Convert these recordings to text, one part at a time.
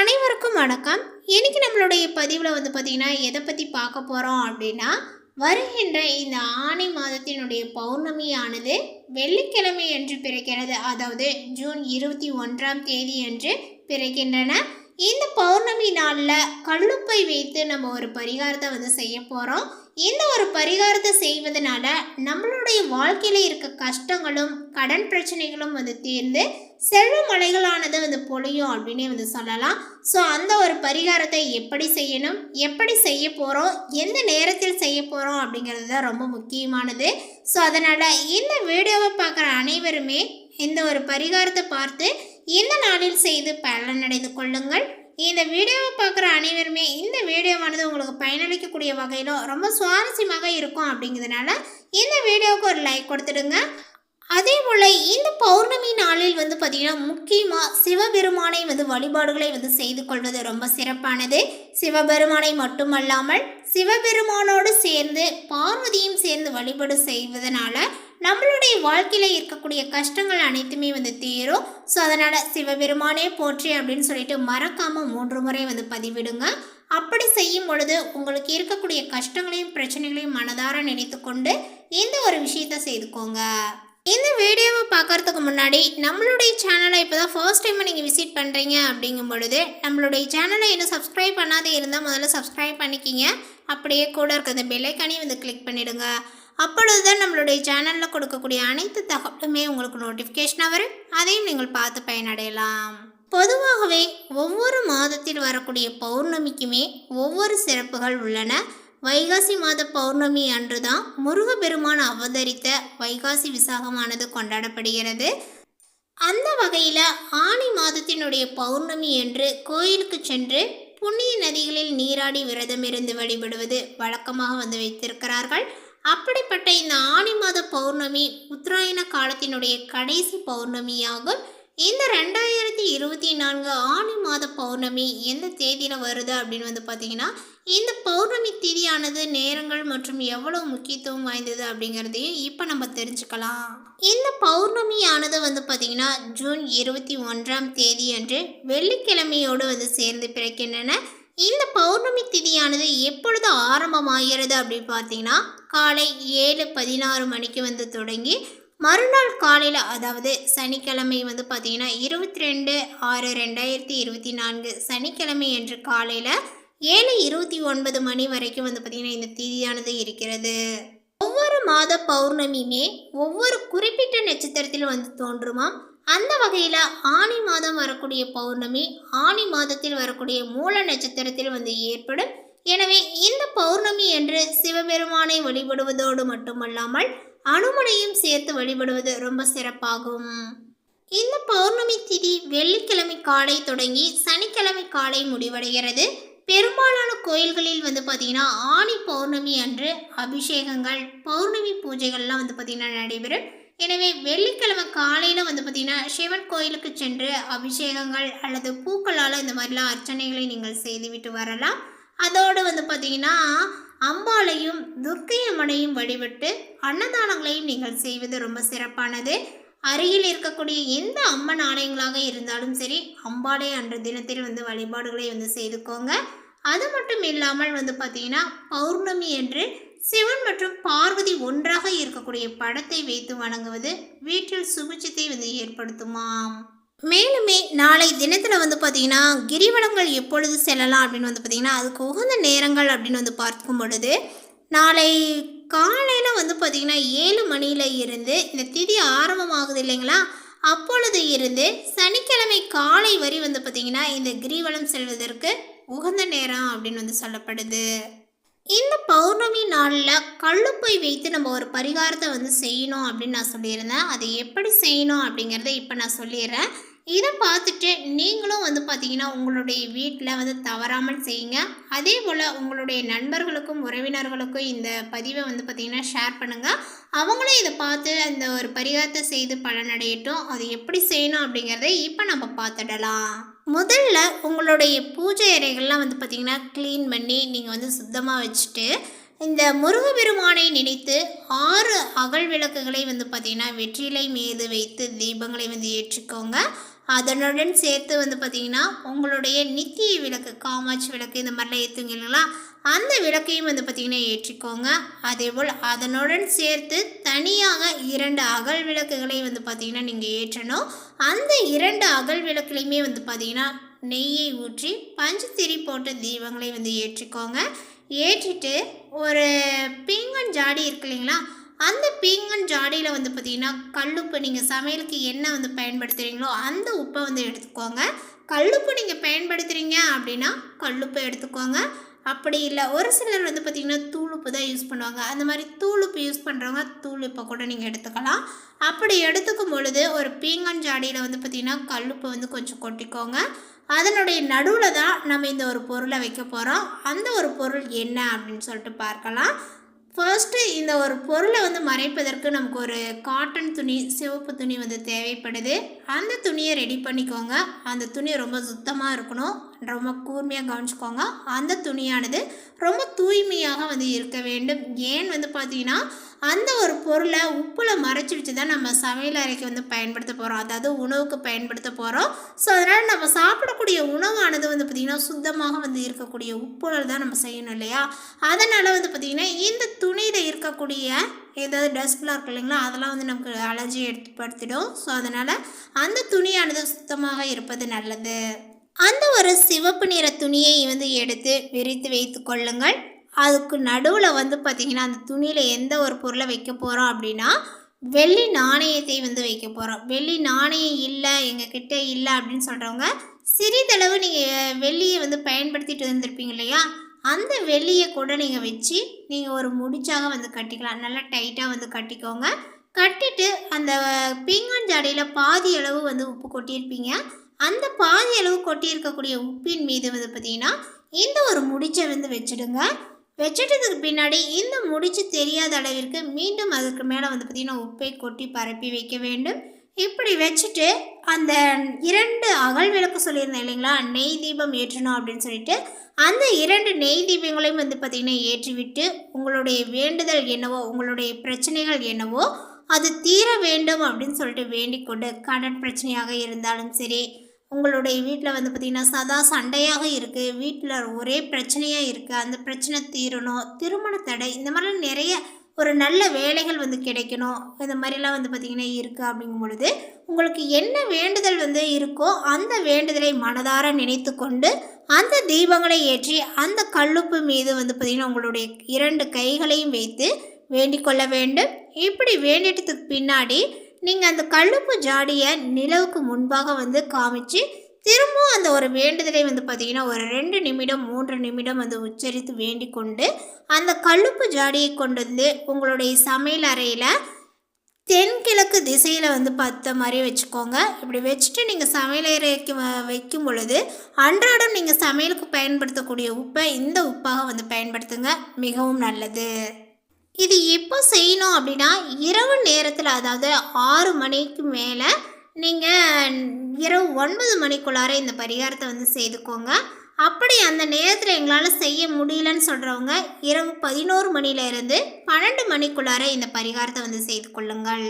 அனைவருக்கும் வணக்கம். இன்னைக்கு நம்மளுடைய பதிவில் பார்த்தீங்கன்னா எதை பற்றி பார்க்க போகிறோம் அப்படின்னா, வருகின்ற இந்த ஆனி மாதத்தினுடைய பௌர்ணமியானது வெள்ளிக்கிழமை என்று பிறக்கிறது. அதாவது ஜூன் 21ஆம் தேதி என்று பிறக்கின்றன. இந்த பௌர்ணமி நாளில் கல்லுப்பை வைத்து நம்ம ஒரு பரிகாரத்தை செய்ய போகிறோம். இந்த ஒரு பரிகாரத்தை செய்வதனால நம்மளுடைய வாழ்க்கையில் இருக்க கஷ்டங்களும் கடன் பிரச்சனைகளும் தீர்ந்து செல்வ மலைகளானது பொழியும் அப்படின்னே சொல்லலாம். ஸோ அந்த ஒரு பரிகாரத்தை எப்படி செய்யணும், எப்படி செய்ய போகிறோம், எந்த நேரத்தில் செய்ய போகிறோம் அப்படிங்கிறது தான் ரொம்ப முக்கியமானது. ஸோ அதனால் இந்த வீடியோவை பார்க்குற அனைவருமே இந்த ஒரு பரிகாரத்தை பார்த்து இந்த நாளில் செய்து பலனடைந்து கொள்ளுங்கள். இந்த வீடியோவை பார்க்குற அனைவருமே இந்த வீடியோவானது உங்களுக்கு பயனளிக்கக்கூடிய வகையிலும் ரொம்ப சுவாரஸ்யமாக இருக்கும். அப்படிங்கிறதுனால இந்த வீடியோவுக்கு ஒரு லைக் கொடுத்துடுங்க. அதே போல் இந்த பௌர்ணமி நாளில் பார்த்திங்கன்னா முக்கியமாக சிவபெருமானை வழிபாடுகளை செய்து கொள்வது ரொம்ப சிறப்பானது. சிவபெருமானை மட்டுமல்லாமல் சிவபெருமானோடு சேர்ந்து பார்வதியும் சேர்ந்து வழிபாடு செய்வதனால நம்மளுடைய வாழ்க்கையில் இருக்கக்கூடிய கஷ்டங்கள் அனைத்துமே தீரும். ஸோ அதனால் சிவபெருமானே போற்றி அப்படின்னு சொல்லிட்டு மறக்காமல் 3 முறை பதிவிடுங்க. அப்படி செய்யும் பொழுது உங்களுக்கு இருக்கக்கூடிய கஷ்டங்களையும் பிரச்சனைகளையும் மனதார நினைத்து கொண்டு இந்த ஒரு விஷயத்தை செய்துக்கோங்க. இந்த வீடியோவை பார்க்குறதுக்கு முன்னாடி நம்மளுடைய சேனலை இப்போ தான் ஃபர்ஸ்ட் டைம் நீங்கள் விசிட் பண்ணுறீங்க அப்படிங்கும் பொழுது நம்மளுடைய சேனலை இன்னும் சப்ஸ்கிரைப் பண்ணாதே இருந்தால் முதல்ல சப்ஸ்கிரைப் பண்ணிக்கிங்க. அப்படியே கூட இருக்கிற அந்த பெல்லைக்கானே கிளிக் பண்ணிவிடுங்க. அப்பொழுது தான் நம்மளுடைய சேனலில் கொடுக்கக்கூடிய அனைத்து தகவலுமே உங்களுக்கு நோட்டிஃபிகேஷனாக வரும். அதையும் நீங்கள் பார்த்து பயனடையலாம். பொதுவாகவே ஒவ்வொரு மாதத்தில் வரக்கூடிய பௌர்ணமிக்குமே ஒவ்வொரு சிறப்புகள் உள்ளன. வைகாசி மாத பௌர்ணமி அன்று தான் முருகப்பெருமான் அவதரித்த வைகாசி விசாகமானது கொண்டாடப்படுகிறது. அந்த வகையில் ஆனி மாதத்தினுடைய பௌர்ணமி என்று கோயிலுக்கு சென்று புண்ணிய நதிகளில் நீராடி விரதம் இருந்து வழிபடுவது வழக்கமாக வைத்திருக்கிறார்கள். அப்படிப்பட்ட இந்த ஆனி மாத பௌர்ணமி உத்தராயண காலத்தினுடைய கடைசி பௌர்ணமியாகும். இந்த 2024 ஆனி மாத பௌர்ணமி எந்த தேதியில் வருது அப்படின்னு பார்த்தீங்கன்னா, இந்த பௌர்ணமி திதியானது நேரங்கள் மற்றும் எவ்வளவு முக்கியத்துவம் வாய்ந்தது அப்படிங்கிறதையும் இப்போ நம்ம தெரிஞ்சுக்கலாம். இந்த பௌர்ணமியானது பார்த்தீங்கன்னா ஜூன் 21ஆம் தேதி அன்று வெள்ளிக்கிழமையோடு சேர்ந்து பிறக்கின்றன. இந்த பௌர்ணமி திதியானது எப்பொழுது ஆரம்பமாகிறது அப்படின்னு பார்த்தீங்கன்னா, காலை 7:16 மணிக்கு தொடங்கி மறுநாள் காலையில், அதாவது சனிக்கிழமை பார்த்தீங்கன்னா 22/6/2024 சனிக்கிழமை என்று காலையில் 7:29 மணி வரைக்கும் பார்த்தீங்கன்னா இந்த திதியானது இருக்கிறது. ஒவ்வொரு மாத பௌர்ணமியுமே ஒவ்வொரு குறிப்பிட்ட நட்சத்திரத்தில் தோன்றுமாம். அந்த வகையில் ஆனி மாதம் வரக்கூடிய பௌர்ணமி ஆனி மாதத்தில் வரக்கூடிய மூல நட்சத்திரத்தில் ஏற்படும். எனவே இந்த பௌர்ணமி என்று சிவபெருமானை வழிபடுவதோடு மட்டுமல்லாமல் அனுமனையும் சேர்த்து வழிபடுவது ரொம்ப சிறப்பாகும். இந்த பௌர்ணமி திதி வெள்ளிக்கிழமை காலை தொடங்கி சனிக்கிழமை காலை முடிவடைகிறது. பெரும்பாலான கோயில்களில் பார்த்தீங்கன்னா ஆனி பௌர்ணமி அன்று அபிஷேகங்கள் பௌர்ணமி பூஜைகள்லாம் பார்த்தீங்கன்னா நடைபெறும். எனவே வெள்ளிக்கிழமை காலையில் பார்த்தீங்கன்னா சிவன் கோயிலுக்கு சென்று அபிஷேகங்கள் அல்லது பூக்களால் இந்த மாதிரிலாம் அர்ச்சனைகளை நீங்கள் செய்துவிட்டு வரலாம். அதோடு பார்த்தீங்கன்னா அம்பாளையும் துர்க்கை அம்மனையும் வழிபட்டு அன்னதானங்களையும் நீங்கள் செய்வது ரொம்ப சிறப்பானது. அருகில் இருக்கக்கூடிய எந்த அம்மன் ஆலயங்களாக இருந்தாலும் சரி, அம்பாளை அன்று தினத்தில் வழிபாடுகளை செய்துக்கோங்க. அது மட்டும் இல்லாமல் பார்த்தீங்கன்னா பௌர்ணமி என்று சிவன் மற்றும் பார்வதி ஒன்றாக இருக்கக்கூடிய படத்தை வைத்து வணங்குவது வீட்டில் சுபிட்சத்தை ஏற்படுத்துமாம். மேலுமே நாளை தினத்தில் பார்த்தீங்கன்னா கிரிவலங்கள் எப்பொழுது செல்லலாம் அப்படின்னு பார்த்தீங்கன்னா அதுக்கு உகந்த நேரங்கள் அப்படின்னு பார்க்கும் பொழுது நாளை காலையில் பார்த்தீங்கன்னா 7 மணியில் இருந்து இந்த திதி ஆரம்பமாகுது இல்லைங்களா, அப்பொழுது இருந்து சனிக்கிழமை காலை வரை பார்த்தீங்கன்னா இந்த கிரிவலம் செல்வதற்கு உகந்த நேரம் அப்படின்னு சொல்லப்படுது. இந்த பௌர்ணமி நாளில் கல்லுப்பை வைத்து நம்ம ஒரு பரிகாரத்தை செய்யணும் அப்படின்னு நான் சொல்லியிருந்தேன். அதை எப்படி செய்யணும் அப்படிங்கிறத இப்போ நான் சொல்லிடுறேன். இதை பார்த்துட்டு நீங்களும் பார்த்தீங்கன்னா உங்களுடைய வீட்டில் தவறாமல் செய்யுங்க. அதே போல் உங்களுடைய நண்பர்களுக்கும் உறவினர்களுக்கும் இந்த பதிவை பார்த்தீங்கன்னா ஷேர் பண்ணுங்கள். அவங்களும் இதை பார்த்து அந்த ஒரு பரிகாரத்தை செய்து பலனடையட்டும். அது எப்படி செய்யணும் அப்படிங்கிறத இப்போ நம்ம பார்த்துடலாம். முதல்ல உங்களுடைய பூஜை அறைகள்லாம் பார்த்தீங்கன்னா க்ளீன் பண்ணி நீங்கள் சுத்தமாக வச்சுட்டு இந்த முருகப்பெருமானை நினைத்து 6 அகல் விளக்குகளை பார்த்தீங்கன்னா வெற்றிலை மீது வைத்து தீபங்களை ஏற்றிக்கோங்க. அதனுடன் சேர்த்து வந்து பார்த்திங்கன்னா உங்களுடைய நித்திய விளக்கு, காமாட்சி விளக்கு இந்த மாதிரிலாம் ஏற்றுங்க இல்லைங்களா, அந்த விளக்கையும் வந்து பார்த்திங்கன்னா ஏற்றிக்கோங்க. அதேபோல் அதனுடன் சேர்த்து தனியாக 2 அகல் விளக்குகளை வந்து பார்த்திங்கன்னா நீங்கள் ஏற்றணும். அந்த 2 அகல் விளக்குலையுமே வந்து பார்த்திங்கன்னா நெய்யை ஊற்றி பஞ்சுத்திரி போட்ட தீபங்களை வந்து ஏற்றிக்கோங்க. ஏற்றிட்டு ஒரு பீங்கன் ஜாடி இருக்கு இல்லைங்களா, அந்த பீங்கன் ஜாடியில் வந்து பார்த்திங்கன்னா கல்லுப்பு, நீங்கள் சமையலுக்கு என்ன வந்து பயன்படுத்துகிறீங்களோ அந்த உப்பை வந்து எடுத்துக்கோங்க. கல்லுப்பு நீங்கள் பயன்படுத்துகிறீங்க அப்படின்னா கல்லுப்பை எடுத்துக்கோங்க. அப்படி இல்லை, ஒரு சிலர் வந்து பார்த்திங்கன்னா தூளுப்பு தான் யூஸ் பண்ணுவாங்க. அந்த மாதிரி தூளுப்பு யூஸ் பண்ணுறவங்க தூளுப்பை கூட நீங்கள் எடுத்துக்கலாம். அப்படி எடுத்துக்கும் பொழுது ஒரு பீங்கன் ஜாடியில் வந்து பார்த்திங்கன்னா கல்லுப்பை வந்து கொஞ்சம் கொட்டிக்கோங்க. அதனுடைய நடுவில் தான் நம்ம இந்த ஒரு பொருளை வைக்க போகிறோம். அந்த ஒரு பொருள் என்ன அப்படின்னு சொல்லிட்டு பார்க்கலாம். ஃபர்ஸ்ட்டு இந்த ஒரு பொருளை வந்து மறைப்பதற்கு நமக்கு ஒரு காட்டன் துணி, சிவப்பு துணி வந்து தேவைப்படுது. அந்த துணியை ரெடி பண்ணிக்கோங்க. அந்த துணி ரொம்ப சுத்தமாக இருக்கணும், ரொம்ப கூர்மையாக கவனிச்சுக்கோங்க. அந்த துணியானது ரொம்ப தூய்மையாக வந்து இருக்க வேண்டும். ஏன் வந்து பார்த்திங்கன்னா அந்த ஒரு பொருளை உப்பில் மறைச்சி வச்சு தான் நம்ம சமையல் அறைக்கு வந்து பயன்படுத்த போகிறோம், அதாவது உணவுக்கு பயன்படுத்த போகிறோம். ஸோ அதனால் நம்ம சாப்பிடக்கூடிய உணவானது வந்து பார்த்திங்கன்னா சுத்தமாக வந்து இருக்கக்கூடிய உப்புல தான் நம்ம செய்யணும் இல்லையா. அதனால் வந்து பார்த்திங்கன்னா இந்த துணியில் இருக்கக்கூடிய ஏதாவது டஸ்ட்லாம் இருக்கு இல்லைங்களா, அதெல்லாம் வந்து நமக்கு அலர்ஜி ஏற்படுத்திடும். ஸோ அதனால் அந்த துணியானது சுத்தமாக இருப்பது நல்லது. அந்த ஒரு சிவப்பு நிற துணியை வந்து எடுத்து விரித்து வைத்து கொள்ளுங்கள். அதுக்கு நடுவில் வந்து பார்த்திங்கன்னா அந்த துணியில் எந்த ஒரு பொருளை வைக்க போகிறோம் அப்படின்னா வெள்ளி நாணயத்தை வந்து வைக்க போகிறோம். வெள்ளி நாணயம் இல்லை, எங்ககிட்ட இல்லை அப்படின்னு சொல்கிறவங்க சிறிதளவு நீங்கள் வெள்ளியை வந்து பயன்படுத்திட்டு வந்திருப்பீங்க இல்லையா, அந்த வெள்ளியை கூட நீங்கள் வச்சு நீங்கள் ஒரு முடிச்சாக வந்து கட்டிக்கலாம். நல்லா டைட்டாக வந்து கட்டிக்கோங்க. கட்டிட்டு அந்த பீங்கான் ஜாடியில் பாதி அளவு வந்து உப்பு கொட்டியிருப்பீங்க. அந்த பாதி அளவு கொட்டியிருக்கக்கூடிய உப்பின் மீது வந்து பார்த்திங்கன்னா இந்த ஒரு முடிச்சை வந்து வச்சுடுங்க. வச்சுட்டதுக்கு பின்னாடி இந்த முடிச்சு தெரியாத அளவிற்கு மீண்டும் அதுக்கு மேலே வந்து பார்த்திங்கன்னா உப்பை கொட்டி பரப்பி வைக்க வேண்டும். இப்படி வச்சுட்டு அந்த 2 அகல் விளக்கு சொல்லியிருந்தேன் இல்லைங்களா, நெய் தீபம் ஏற்றணும் அப்படின்னு சொல்லிட்டு அந்த 2 நெய் தீபங்களையும் வந்து பார்த்திங்கன்னா ஏற்றிவிட்டு உங்களுடைய வேண்டுதல் என்னவோ, உங்களுடைய பிரச்சனைகள் என்னவோ அது தீர வேண்டும் அப்படின்னு சொல்லிட்டு வேண்டிக் கொண்டு, கடன் பிரச்சனையாக இருந்தாலும் சரி, உங்களுடைய வீட்டில் வந்து பார்த்திங்கன்னா சதா சண்டையாக இருக்குது, வீட்டில் ஒரே பிரச்சனையாக இருக்குது, அந்த பிரச்சனை தீரணும், திருமண தடை, இந்த மாதிரிலாம் நிறைய ஒரு நல்ல வேலைகள் வந்து கிடைக்கணும், இந்த மாதிரிலாம் வந்து பார்த்திங்கன்னா இருக்குது. அப்படிங்கும் பொழுது உங்களுக்கு என்ன வேண்டுதல் வந்து இருக்கோ அந்த வேண்டுதலை மனதார நினைத்து கொண்டு அந்த தீபங்களை ஏற்றி அந்த கல்லுப்பு மீது வந்து பார்த்திங்கன்னா உங்களுடைய 2 கைகளையும் வைத்து வேண்டிக் கொள்ள வேண்டும். இப்படி வேண்டிட்டதுக்கு பின்னாடி நீங்கள் அந்த கல்லுப்பு ஜாடியை நிலவுக்கு முன்பாக வந்து காமிச்சு திரும்பவும் அந்த ஒரு வேண்டுதலை வந்து பார்த்திங்கன்னா ஒரு 2 நிமிடம் 3 நிமிடம் வந்து உச்சரித்து வேண்டிக் கொண்டு அந்த கல்லுப்பு ஜாடியை கொண்டு வந்து உங்களுடைய சமையல் அறையில் தென்கிழக்கு திசையில் வந்து பார்த்த மாதிரி வச்சுக்கோங்க. இப்படி வச்சுட்டு நீங்கள் சமையல் அறைக்கு வைக்கும் பொழுது அன்றாடம் நீங்கள் சமையலுக்கு பயன்படுத்தக்கூடிய உப்பை இந்த உப்பாக வந்து பயன்படுத்துங்க, மிகவும் நல்லது. இது எப்போ செய்யணும் அப்படின்னா இரவு நேரத்தில், அதாவது 6 மணிக்கு மேலே நீங்கள் இரவு 9 மணிக்குள்ளார இந்த பரிகாரத்தை வந்து செய்துக்கோங்க. அப்படி அந்த நேரத்தில் எங்களால் செய்ய முடியலன்னு சொல்கிறவங்க இரவு 11 மணிலேருந்து 12 மணிக்குள்ளார இந்த பரிகாரத்தை வந்து செய்து கொள்ளுங்கள்.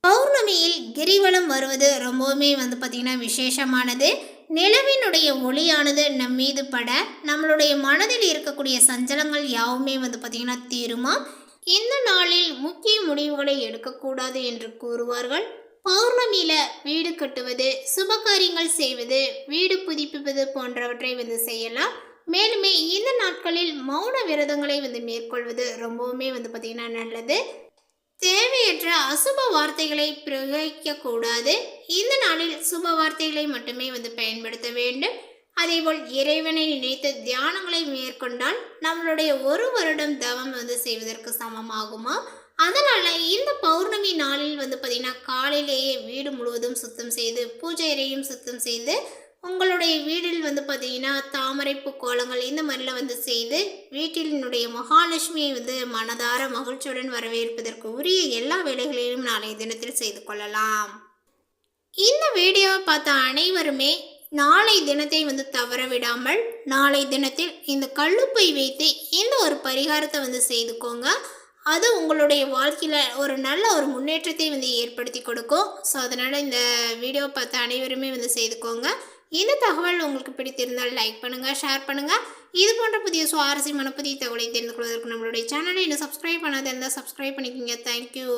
பௌர்ணமியில் கிரிவலம் வருவது ரொம்பவுமே வந்து பார்த்திங்கன்னா விசேஷமானது. நிலவினுடைய ஒளியானது நம் மீது பட நம்மளுடைய மனதில் இருக்கக்கூடிய சஞ்சலங்கள் யாவுமே வந்து பார்த்திங்கன்னா தீருமா. இந்த நாளில் முக்கிய முடிவுகளை எடுக்கக்கூடாது என்று கூறுவார்கள். பௌர்ணமியில் வீடு கட்டுவது, சுபகாரியங்கள் செய்வது, வீடு புதுப்பிப்பது போன்றவற்றை வந்து செய்யலாம். மேலுமே இந்த நாட்களில் மௌன விரதங்களை வந்து மேற்கொள்வது ரொம்பவுமே வந்து பார்த்திங்கன்னா நல்லது. தேவையற்ற அசுப வார்த்தைகளை பிரயோகிக்கக்கூடாது. இந்த நாளில் சுப வார்த்தைகளை மட்டுமே வந்து பயன்படுத்த வேண்டும். அதேபோல் இறைவனை நினைத்து தியானங்களை மேற்கொண்டால் நம்மளுடைய 1 வருடம் தவம் வந்து செய்வதற்கு சமமாகுமா. அதனால் இந்த பௌர்ணமி நாளில் வந்து பார்த்திங்கன்னா காலையிலேயே வீடு முழுவதும் சுத்தம் செய்து, பூஜை அறையும் சுத்தம் செய்து, உங்களுடைய வீட்டில் வந்து பார்த்திங்கன்னா தாமரைப்பூ கோலங்கள் இந்த மாதிரிலாம் வந்து செய்து வீட்டினுடைய மகாலட்சுமியை வந்து மனதார மகிழ்ச்சியுடன் வரவேற்பதற்கு உரிய எல்லா வேலைகளையும் நாளைய தினத்தில் செய்து கொள்ளலாம். இந்த வீடியோவை பார்த்த அனைவருமே நாளை தினத்தை வந்து தவற விடாமல் நாளை தினத்தில் இந்த கல்லுப்பை வைத்து இந்த ஒரு பரிகாரத்தை வந்து செய்துக்கோங்க. அது உங்களுடைய வாழ்க்கையில் ஒரு நல்ல ஒரு முன்னேற்றத்தை வந்து ஏற்படுத்தி கொடுக்கும். ஸோ அதனால் இந்த வீடியோ பார்த்து அனைவருமே வந்து செய்துக்கோங்க. இந்த தகவல் உங்களுக்கு பிடித்திருந்தால் லைக் பண்ணுங்கள், ஷேர் பண்ணுங்கள். இது போன்ற புதிய சுவாரஸ்யமான புதிய தகவலை தெரிந்து கொள்வதற்கு நம்மளுடைய சேனலை இன்னும் சப்ஸ்கிரைப் பண்ணாத இருந்தால் சப்ஸ்கிரைப் பண்ணிக்கோங்க. தேங்க்யூ.